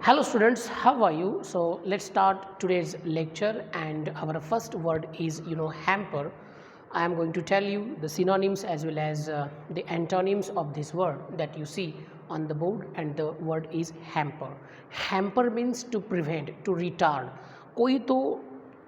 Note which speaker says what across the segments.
Speaker 1: Hello students, how are you? So let's start today's lecture, and our first word is hamper. I am going to tell you the synonyms as well as the antonyms of this word that you see on the board, and the word is hamper. Hamper means to prevent, to retard. कोई तो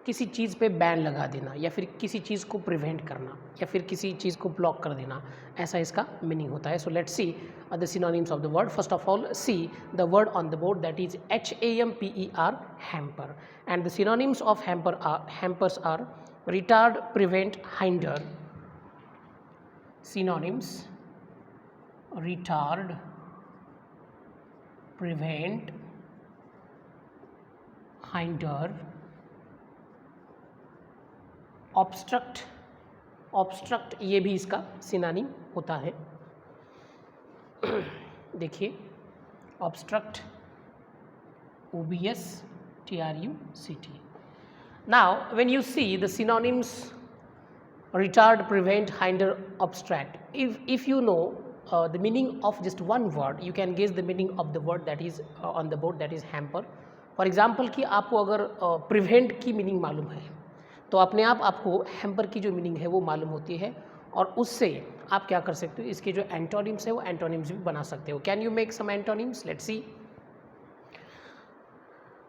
Speaker 1: किसी चीज़ पे ban लगा देना, या फिर किसी चीज़ को प्रिवेंट करना, या फिर किसी चीज़ को ब्लॉक कर देना, ऐसा इसका मीनिंग होता है. So let's see the synonyms of the word. First of all see the word on the board, that is HAMPER, hamper. And the synonyms of hampers are retard, prevent, hinder. Synonyms: retard, prevent, hinder. Obstruct ये भी इसका synonym होता है. देखिए, obstruct, OBS TRUCT. Now when you see the synonyms retard, prevent, hinder, obstruct, if you know the meaning of just one word, you can guess the meaning of the word that is on the board, that is hamper. For example कि आपको अगर prevent की meaning मालूम है तो अपने आप आपको हैम्पर की जो मीनिंग है वो मालूम होती है, और उससे आप क्या कर सकते हो, इसके जो एंटोनिम्स है वो एंटोनिम्स भी बना सकते हो. Can you make some antonyms? Let's see.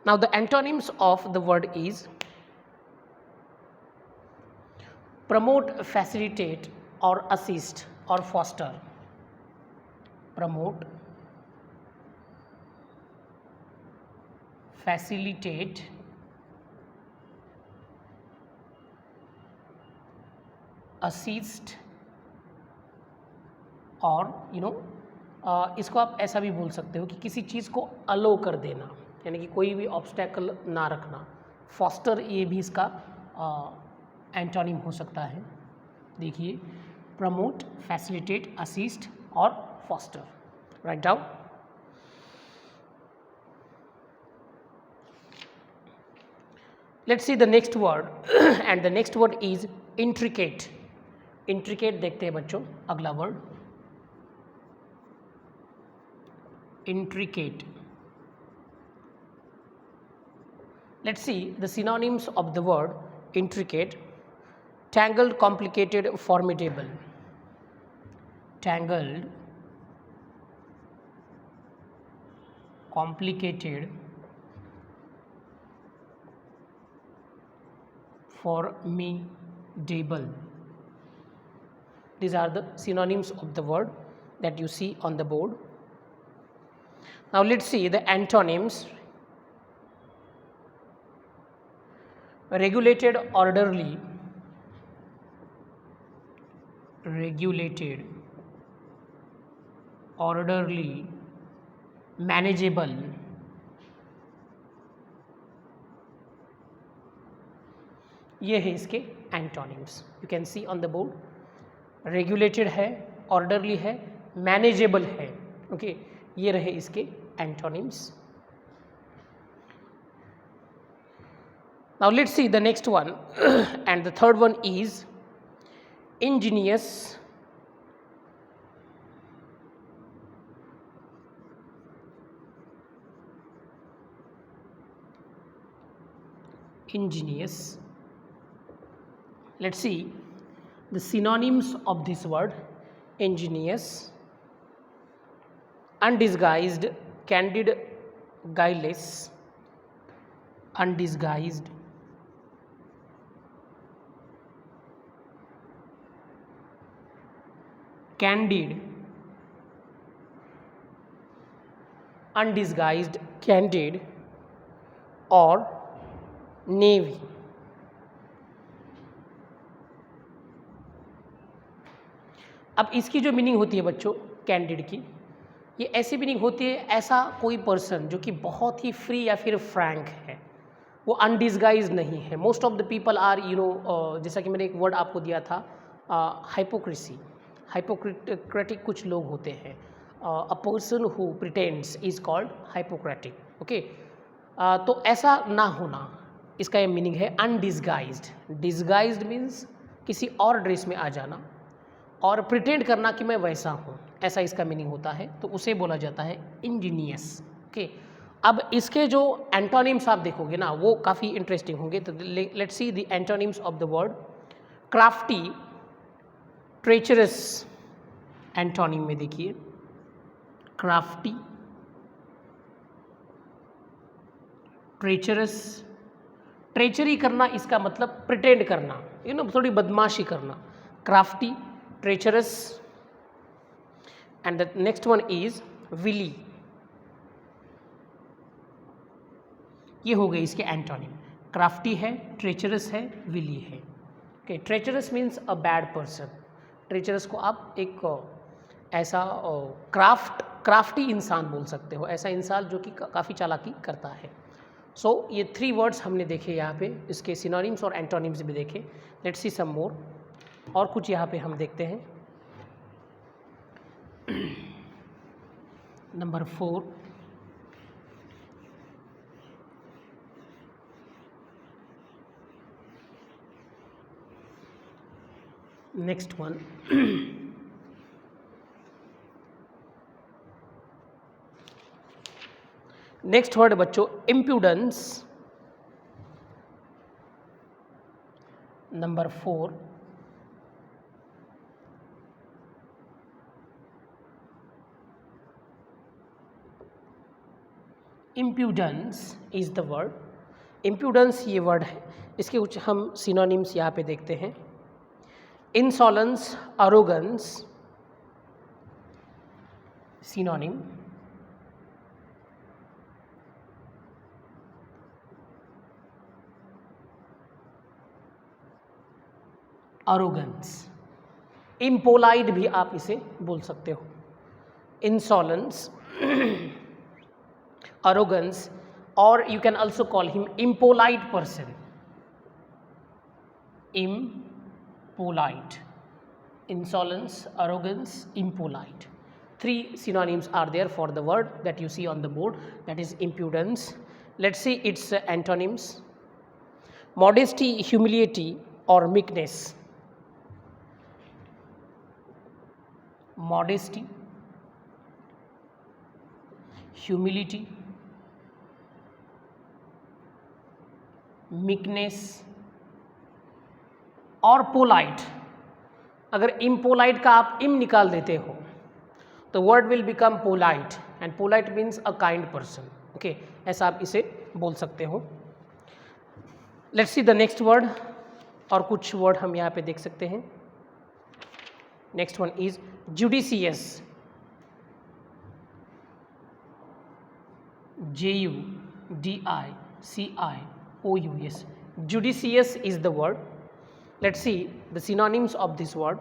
Speaker 1: Now the antonyms of the word is promote, facilitate और असिस्ट और फॉस्टर. प्रमोट, फैसिलिटेट, असिस्ट और इसको आप ऐसा भी बोल सकते हो कि किसी चीज़ को अलो कर देना, यानी कि कोई भी ऑब्स्टेकल ना रखना. फॉस्टर ये भी इसका एंटोनिम हो सकता है. देखिए, प्रमोट, फैसिलिटेट, असिस्ट और foster. Write down. Let's see the next word, and the next word is intricate. Intricate देखते हैं बच्चों, अगला word intricate. Let's see the synonyms of the word intricate. Tangled, complicated, formidable. Tangled, complicated, formidable. These are the synonyms of the word that you see on the board. Now let's see the antonyms. Regulated, orderly. Regulated, orderly, manageable. ये है इसके antonyms. You can see on the board. Regulated है, orderly है, manageable है. Okay, ये रहे इसके antonyms. Now let's see the next one, and the third one is Angénieux. Ingenious. Let's see the synonyms of this word. Ingenious, undisguised, candid, guileless. Undisguised, candid, undisguised, candid और navy. अब इसकी जो meaning होती है बच्चों candid की, ये ऐसी मीनिंग होती है ऐसा कोई पर्सन जो कि बहुत ही फ्री या फिर फ्रैंक है, वो अनडिस्गाइज नहीं है. Most of the people are जैसा कि मैंने एक वर्ड आपको दिया था, हाइपोक्रेसी. हाइपोक्रेटिक कुछ लोग होते हैं. A person who pretends is called hypocritic. Okay, तो ऐसा ना होना, इसका ये मीनिंग है अनडिस्गाइज्ड. डिस्गाइज्ड मीन्स किसी और ड्रेस में आ जाना, और प्रिटेंड करना कि मैं वैसा हूँ, ऐसा इसका मीनिंग होता है. तो उसे बोला जाता है इंजीनियस. ओके, अब इसके जो एंटोनिम्स आप देखोगे ना वो काफ़ी इंटरेस्टिंग होंगे। तो let's see the antonyms of the word crafty, treacherous. Antonym में देखिए क्राफ्टी, ट्रेचरस। ट्रेचरी करना इसका मतलब प्रिटेंड करना, थोड़ी बदमाशी करना। Crafty, treacherous. And the next one is wily. ये हो गई इसके एंटोनिम। क्राफ्टी है, ट्रेचरस है, विली है। Okay, treacherous means a bad person. Treacherous को आप एक ऐसा क्राफ्टी इंसान बोल सकते हो, ऐसा इंसान जो कि काफ़ी चालाकी करता है। सो ये 3 वर्ड्स हमने देखे यहाँ पे, इसके सिनोनिम्स और एंटोनिम्स भी देखे। लेट्स सी सम मोर। और कुछ यहाँ पे हम देखते हैं। Number 4, next one next word बच्चों impudence. Number 4, impudence is the word. Impudence ये वर्ड है, इसके कुछ हम सिनोनिम्स यहाँ पे देखते हैं। Insolence, arrogance. Synonym arrogance. Impolite भी आप इसे बोल सकते हो। Insolence, arrogance, or you can also call him impolite person. Impolite, insolence, arrogance, impolite. 3 synonyms are there for the word that you see on the board, that is impudence. Let's see its antonyms. Modesty, humility, or meekness. Modesty, humility, meekness और polite. अगर impolite का आप इम निकाल देते हो तो word will become polite, and polite means a kind person. Okay, ऐसा आप इसे बोल सकते हो। Let's see the next word. और कुछ वर्ड हम यहाँ पे देख सकते हैं। Next one is judicious. JUDICIOUS. Judicious is the word. Let's see the synonyms of this word.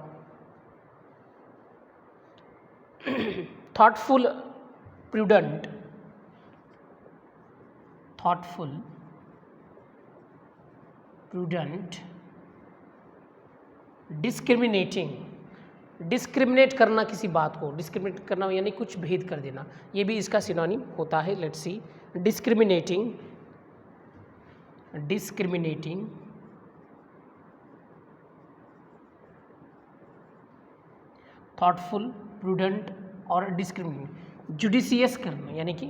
Speaker 1: Thoughtful, prudent. Thoughtful, prudent, discriminating. Discriminate करना किसी बात को, डिस्क्रिमिनेट करना यानी कुछ भेद कर देना, ये भी इसका सिनोनिम होता है। Let's C discriminating, discriminating, thoughtful, prudent और डिस्क्रिमिनेटिंग। जुडिशियस करना यानी कि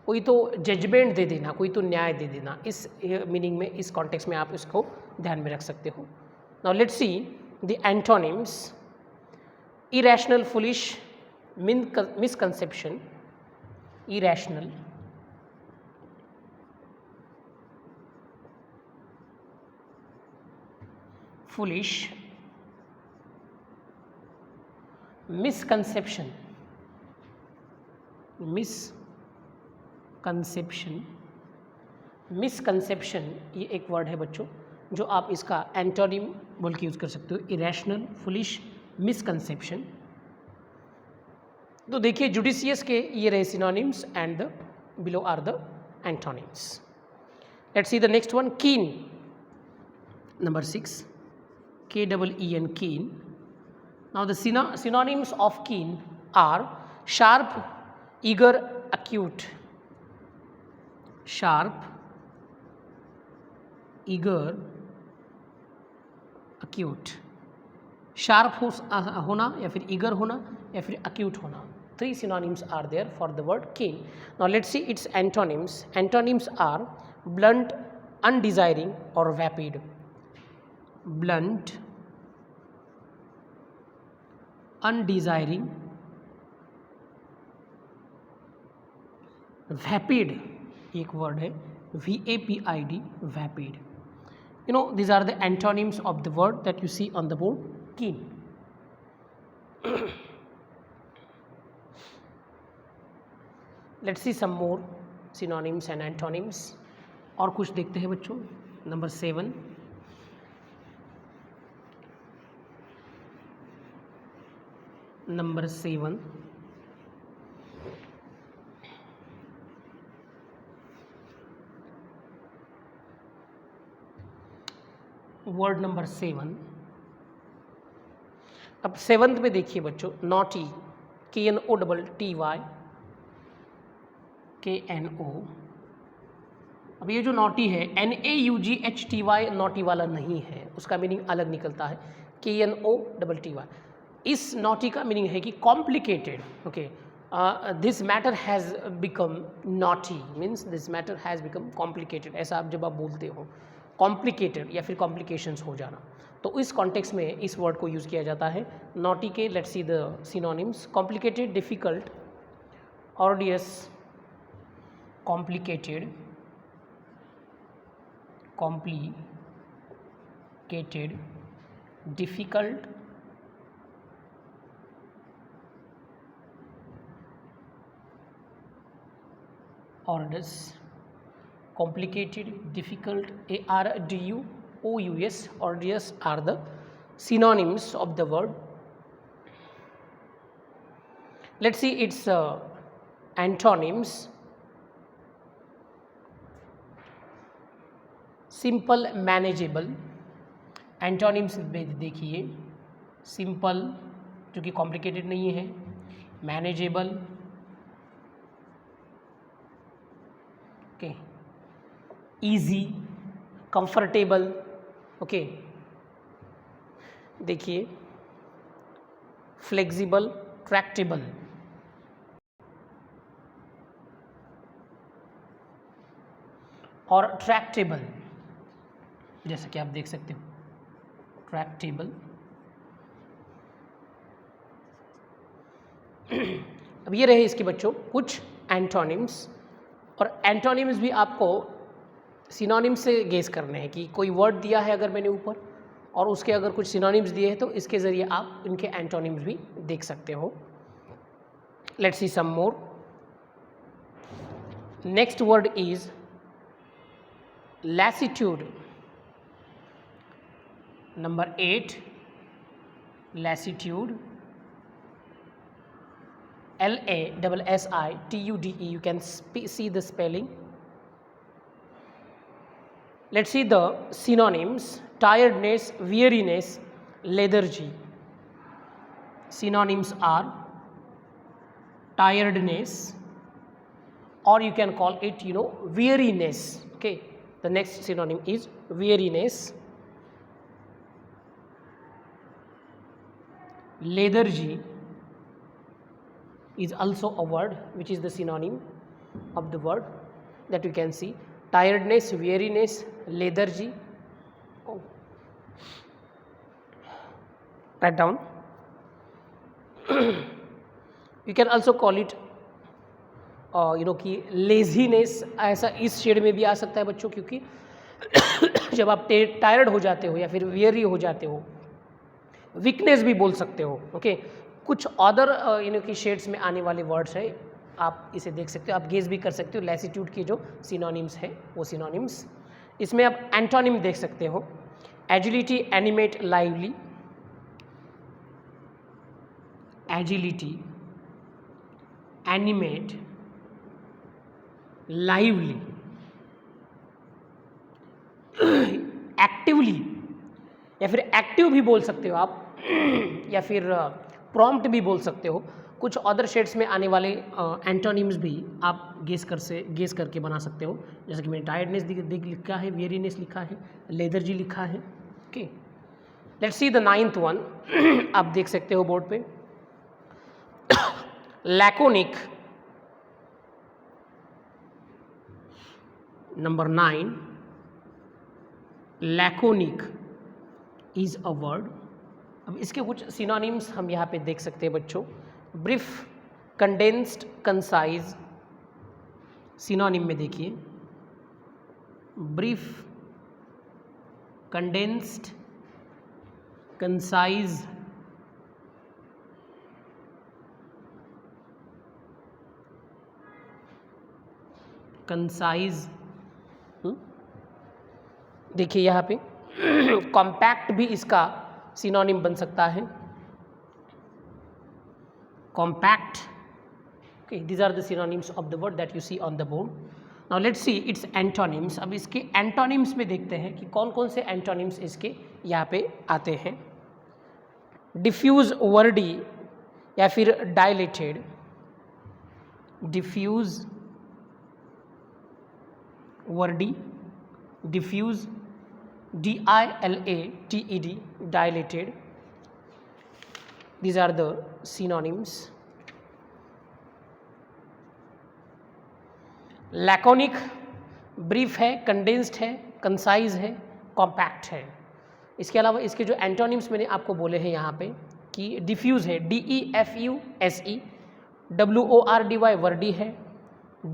Speaker 1: कोई तो जजमेंट दे देना, कोई तो न्याय दे देना, इस मीनिंग में, इस कॉन्टेक्स्ट में आप इसको ध्यान में रख सकते हो। Now let's see the antonyms. irrational, foolish, misconception. Irrational, foolish, misconception, misconception ये एक वर्ड है बच्चों जो आप इसका एंटोनिम बोल के यूज़ कर सकते हो। Irrational, foolish, misconception. तो देखिए जुडिशियस के ये रहे synonyms and the below are the antonyms. Let's see the next one, keen. Number 6, KEEN, keen. Now the synonyms of keen are sharp, eager, acute. Sharp, eager, acute. Sharp होना या फिर eager होना या फिर acute होना। Three synonyms are there for the word keen. Now let's see its antonyms. Antonyms are blunt, undesiring or vapid. Blunt, undesiring, vapid, एक word है VAPID, vapid. You know, these are the antonyms of the word that you see on the board, keen. Let's see some more synonyms and antonyms. और कुछ देखते हैं बच्चों. Number 7. Number 7. Word number 7. अब 7th में देखिए बच्चों, नॉटी, KNOTTY, KNO. अब ये जो नॉटी है NAUGHTY नॉटी वाला नहीं है, उसका मीनिंग अलग निकलता है, KNOTTY. इस नॉटी का मीनिंग है कि complicated. Okay, this matter has become naughty means this matter has become complicated. ऐसा आप जब आप बोलते हो कॉम्प्लिकेटेड या फिर कॉम्प्लिकेशंस हो जाना, तो इस कॉन्टेक्स्ट में इस वर्ड को यूज़ किया जाता है नॉटी के. Let's see the synonyms. Complicated, difficult, arduous, complicated, difficult, arduous, complicated, difficult, ARDUOUS, arduous are the synonyms of the word. Let's see its antonyms. Simple, manageable. Antonyms देखिए, simple जो कि complicated नहीं है, manageable, okay, easy, comfortable. Okay, देखिए flexible, Tractable. और Tractable जैसा कि आप देख सकते हो, ट्रैक्टेबल. अब ये रहे इसके बच्चों कुछ एंटोनिम्स. और एंटोनिम्स भी आपको सिनोनिम्स से गेस करने हैं कि कोई वर्ड दिया है अगर मैंने ऊपर और उसके अगर कुछ सिनोनिम्स दिए हैं तो इसके ज़रिए आप इनके एंटोनिम्स भी देख सकते हो. Let's C some more. Next word is lassitude. Number 8, lassitude, LASSITUDE. You can see the spelling. Let's see the synonyms. Tiredness, weariness, lethargy. Synonyms are tiredness, or you can call it, weariness. Okay, the next synonym is weariness. Lethargy is also a word which is the synonym of the word that you can see. Tiredness, weariness, lethargy. Oh. Write down. You can also call it कि laziness. ऐसा इस shade में भी आ सकता है बच्चों, क्योंकि जब आप टायर्ड हो जाते हो या फिर वेरी हो जाते हो, वीकनेस भी बोल सकते हो. ओके, कुछ अदर की शेड्स में आने वाले वर्ड्स है, आप इसे देख सकते हो, आप गेस भी कर सकते हो. लैसिट्यूड के जो सिनोनिम्स है वो सिनोनिम्स. इसमें आप एंटोनिम देख सकते हो. Agility, animate, lively. Agility, animate, lively. Actively या फिर एक्टिव भी बोल सकते हो आप, या फिर प्रॉम्प्ट भी बोल सकते हो. कुछ अदर शेड्स में आने वाले एंटोनिम्स भी आप गेस करके बना सकते हो. जैसे कि मैंने टायर्डनेस लिखा है, वेरीनेस लिखा है, लेदर्जी लिखा है. Okay, let's see the 9th one. आप देख सकते हो बोर्ड पे. laconic. Number 9, laconic is a word. अब इसके कुछ सिनोनिम्स हम यहाँ पे देख सकते हैं बच्चों. Brief, condensed, concise. सिनोनिम में देखिए, ब्रीफ, कंडेंस्ड, कंसाइज. कंसाइज. देखिए यहाँ पे कॉम्पैक्ट भी इसका सिनोनिम बन सकता है. Compact. Okay, these are the synonyms of the word that you see on the board. Now let's see its antonyms. अब इसके antonyms में देखते हैं कि कौन कौन से antonyms इसके यहाँ पे आते हैं. diffuse, wordy या फिर dilated. diffuse, wordy, diffuse, dilated, dilated. These are the synonyms. Laconic, brief है, कंडेंस्ड है, कंसाइज है, कॉम्पैक्ट है. इसके अलावा इसके जो एंटोनिम्स मैंने आपको बोले हैं यहाँ पे कि डिफ्यूज़ है, DEFUSE, WORDY वर्डी है,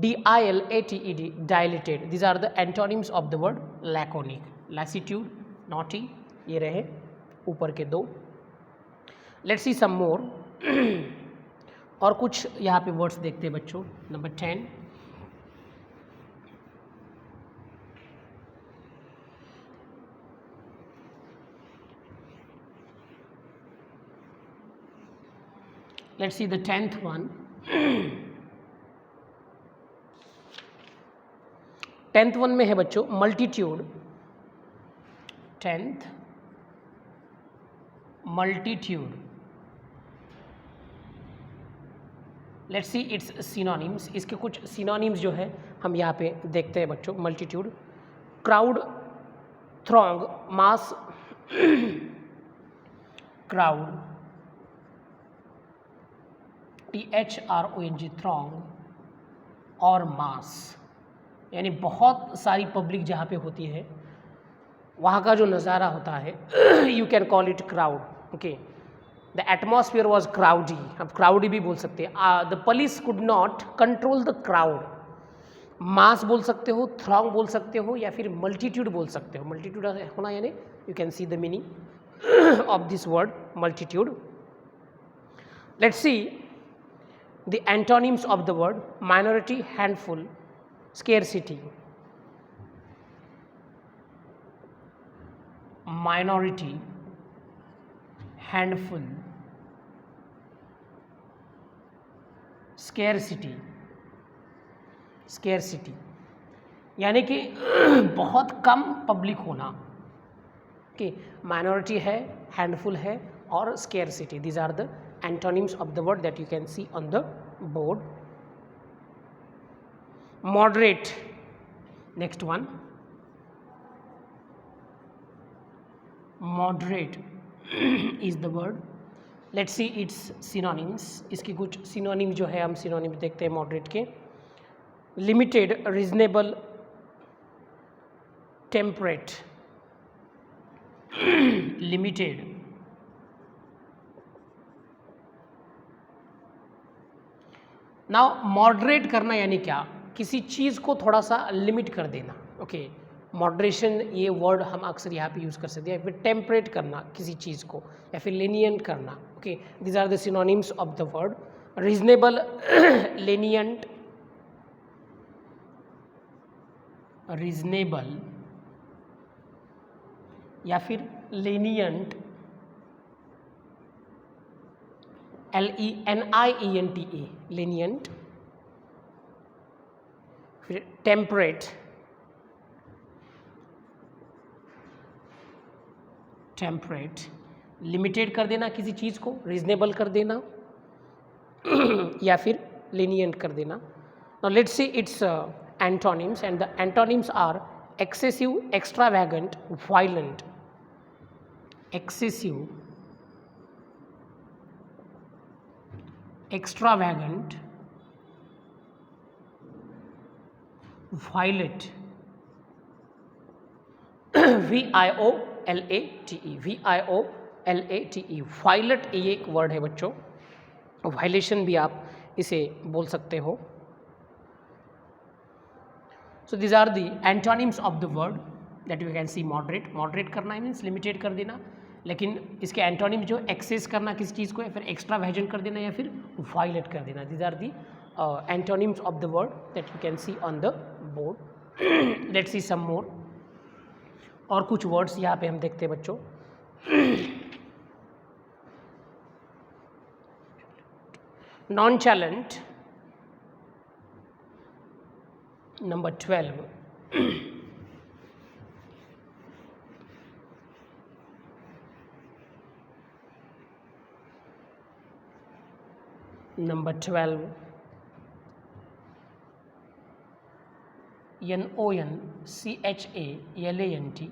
Speaker 1: DILATED dilated. This are the antonyms of the word laconic. Lassitude, naughty, ये रहे ऊपर के दो. लेट्स सी सम मोर. और कुछ यहाँ पे वर्ड्स देखते हैं बच्चों. Number 10, let's see the 10th one. 10th one में है बच्चों multitude. 10th, multitude. Let's see it's synonyms. इसके कुछ सिनोनिम्स जो है हम यहाँ पे देखते हैं बच्चों. मल्टीट्यूड, क्राउड, थ्रॉन्ग, मास. क्राउड, THRONG, थ्रॉन्ग, और मास, यानी बहुत सारी पब्लिक जहाँ पे होती है वहाँ का जो नज़ारा होता है, you can call it crowd. Okay, the atmosphere was crowdy. अब क्राउडी भी बोल सकते हैं. The police could not control the crowd. Mass बोल सकते हो, थ्रॉन्ग बोल सकते हो, या फिर मल्टीट्यूड बोल सकते हो. मल्टीट्यूड होना यानी you can see the meaning of this word multitude. Let's see the antonyms of the word. Minority, handful, scarcity. Minority, handful, scarcity. Scarcity यानी कि बहुत कम पब्लिक होना. कि माइनॉरिटी है, हैंडफुल है, और scarcity. These are the antonyms of the word that you can see on the board. Moderate, next one. Moderate is the word. Let's see its synonyms. इसकी कुछ synonym जो है हम synonym देखते हैं moderate के. Limited, reasonable, temperate. Limited, now moderate करना यानी क्या, किसी चीज़ को थोड़ा सा लिमिट कर देना. ओके, मॉडरेशन ये वर्ड हम अक्सर यहाँ पे यूज़ कर सकते हैं. या फिर टेम्परेट करना किसी चीज़ को, या फिर लेनियंट करना. Okay, these are the synonyms of the word. Reasonable, lenient, reasonable या फिर लेनियंट, LENIENT, lenient. फिर टेम्परेट, टेम्परेट, लिमिटेड कर देना किसी चीज़ को, रीजनेबल कर देना, या फिर lenient कर देना. Now let's see its antonyms, and the antonyms are excessive, extravagant, violent. Excessive, extravagant, violet, VIOLATE, VIOLATE, violate ये एक वर्ड है बच्चों, वायलेशन भी आप इसे बोल सकते हो. So these are the antonyms of the word that you can see. Moderate, moderate करना मीन्स लिमिटेड कर देना, लेकिन इसके एंटोनिम जो एक्सेस करना किसी चीज़ को, या फिर एक्स्ट्रा वेजन कर देना, या फिर वायलेट कर देना. These are the antonyms of the word that you can see on the board. Let's सी सम मोर. और कुछ वर्ड्स यहाँ पे हम देखते हैं बच्चों. Nonchalant, number 12. Number 12, NONCHALANT.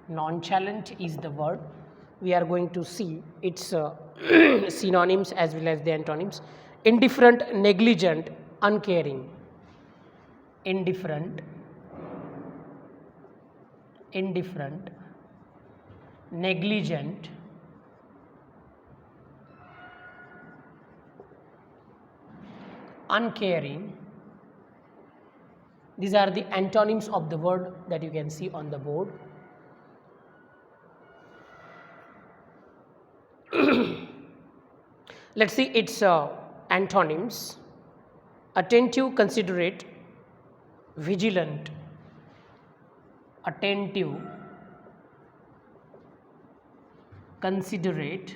Speaker 1: Nonchalant is the word. We are going to see its synonyms as well as the antonyms. Indifferent, negligent, uncaring. Indifferent, negligent, uncaring. These are the antonyms of the word that you can see on the board. Let's see its antonyms. Attentive, considerate, vigilant. Attentive, considerate,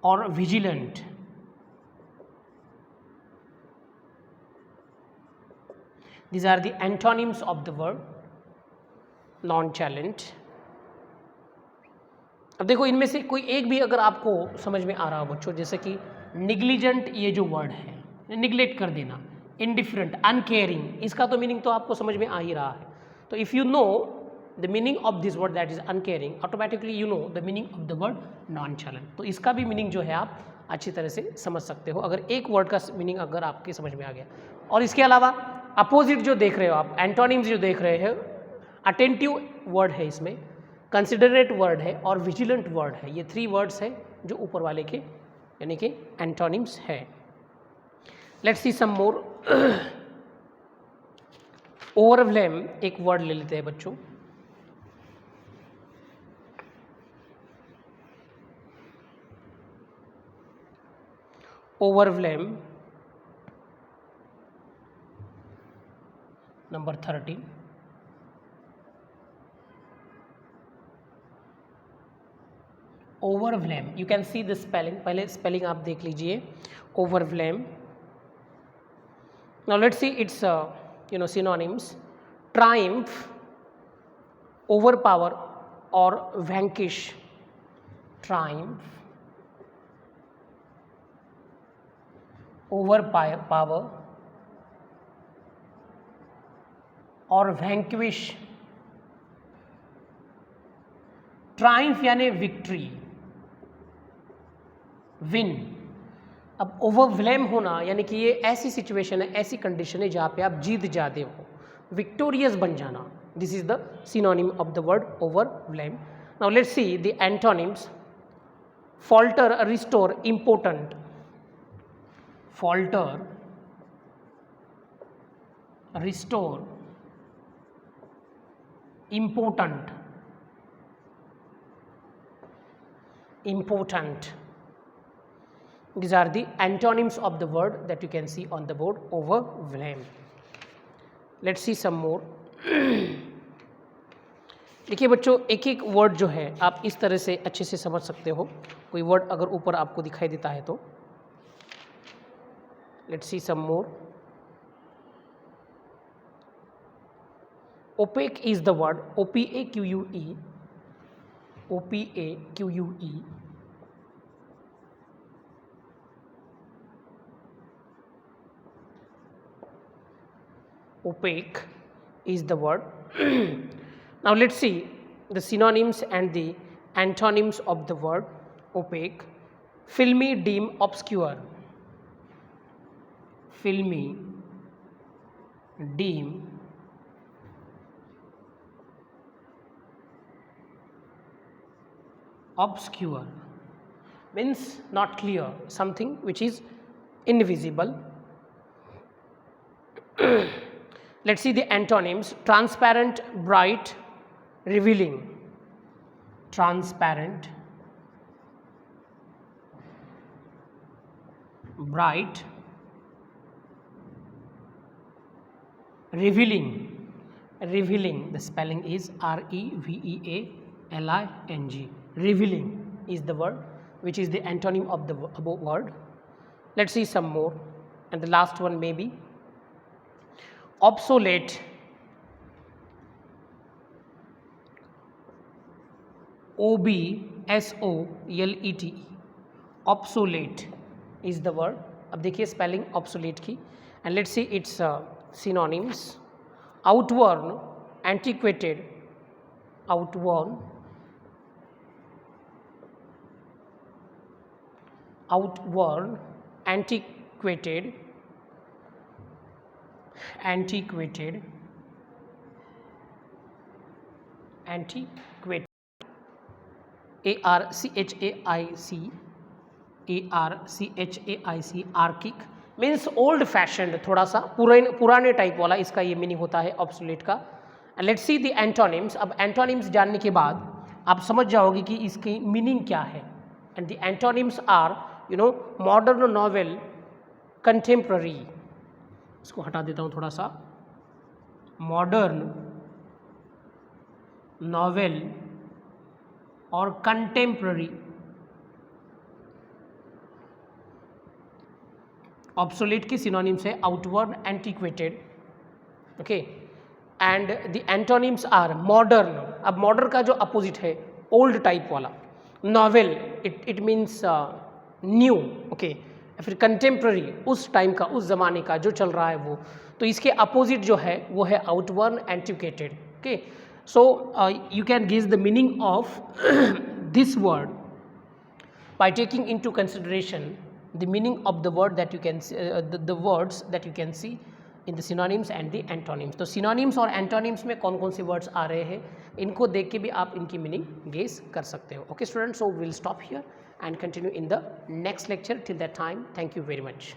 Speaker 1: or vigilant. These are the antonyms of the word nonchalant. अब देखो इनमें से कोई एक भी अगर आपको समझ में आ रहा हो बच्चों, जैसे कि निग्लिजेंट ये जो वर्ड है, निग्लेक्ट कर देना, इंडिफरेंट, अनकेयरिंग, इसका तो मीनिंग तो आपको समझ में आ ही रहा है. तो if you know the meaning of this word that is uncaring, automatically you know the meaning of the word नॉनचैलेंट. तो इसका भी मीनिंग जो है आप अच्छी तरह से समझ सकते हो अगर एक वर्ड का मीनिंग अगर आपके समझ में आ गया. और इसके अलावा अपोजिट जो देख रहे हो आप, एंटोनिम्स जो देख रहे हो, अटेंटिव वर्ड है इसमें, कंसिडरेट वर्ड है और विजिलेंट वर्ड है. ये 3 वर्ड्स हैं जो ऊपर वाले के यानी कि एंटोनिम्स है. Let's C some more. Overwhelm एक वर्ड ले लेते हैं बच्चों. Overwhelm, number 13. Overwhelm, you can see the spelling. पहले स्पेलिंग आप देख लीजिए. Overwhelm. Now let's see it's synonyms. Triumph, overpower or vanquish. Triumph, overpower और vanquish. ट्राइम्फ यानी विक्ट्री, विन. अब ओवरवेलम होना यानी कि ये ऐसी सिचुएशन है, ऐसी कंडीशन है जहाँ पे आप जीत जाते हो, विक्टोरियस बन जाना. This is the synonym of the word overwhelm. Now let's see the antonyms. Falter, restore, important. Falter, restore, important. Important. These are the antonyms of the word that you can see on the board. Overwhelm. Let's see some more. देखिए बच्चों, एक एक word जो है आप इस तरह से अच्छे से समझ सकते हो. कोई वर्ड अगर ऊपर आपको दिखाई देता है तो let's see some more. Opaque is the word. OPAQUE. OPAQUE. Opaque is the word. Now let's see the synonyms and the antonyms of the word opaque, filmy, dim, obscure, filmy, dim, obscure means not clear, something which is invisible. Let's see the antonyms: transparent, bright, revealing, transparent, bright, revealing. Revealing, the spelling is revealing. Revealing is the word which is the antonym of the above word. Let's see some more, and the last one may be obsolete, obsolete, obsolete is the word. अब देखिए spelling obsolete की, and let's see its synonyms: outworn, antiquated, outworn, outworn, antiquated, antiquated, antiquated, archaic, archaic means old fashioned, थोड़ा सा पुराने type वाला, इसका ये meaning होता है ऑब्सोलेट का. And let's see the antonyms. अब एंटोनिम्स जानने के बाद आप समझ जाओगे कि इसकी मीनिंग क्या है. And the antonyms are modern, novel, contemporary. इसको हटा देता हूँ थोड़ा सा. मॉडर्न, नॉवेल और कंटेम्प्ररी. ऑब्सोलेट की सिनोनिम्स है outworn, antiquated, okay. And the antonyms are modern. अब मॉडर्न का जो अपोजिट है ओल्ड टाइप वाला. Novel, it means new, okay. फिर कंटेम्प्ररी, उस टाइम का, उस ज़माने का जो चल रहा है वो. तो इसके अपोजिट जो है वो है outworn, antiquated, okay. So you can guess the meaning of this word by taking into consideration the meaning of the word that you can the words that you can see in the synonyms and the antonyms. तो synonyms और antonyms में कौन कौन से words आ रहे हैं, इनको देख के भी आप इनकी meaning guess कर सकते हो. Okay students, so we'll stop here and continue in the next lecture. Till that time, thank you very much.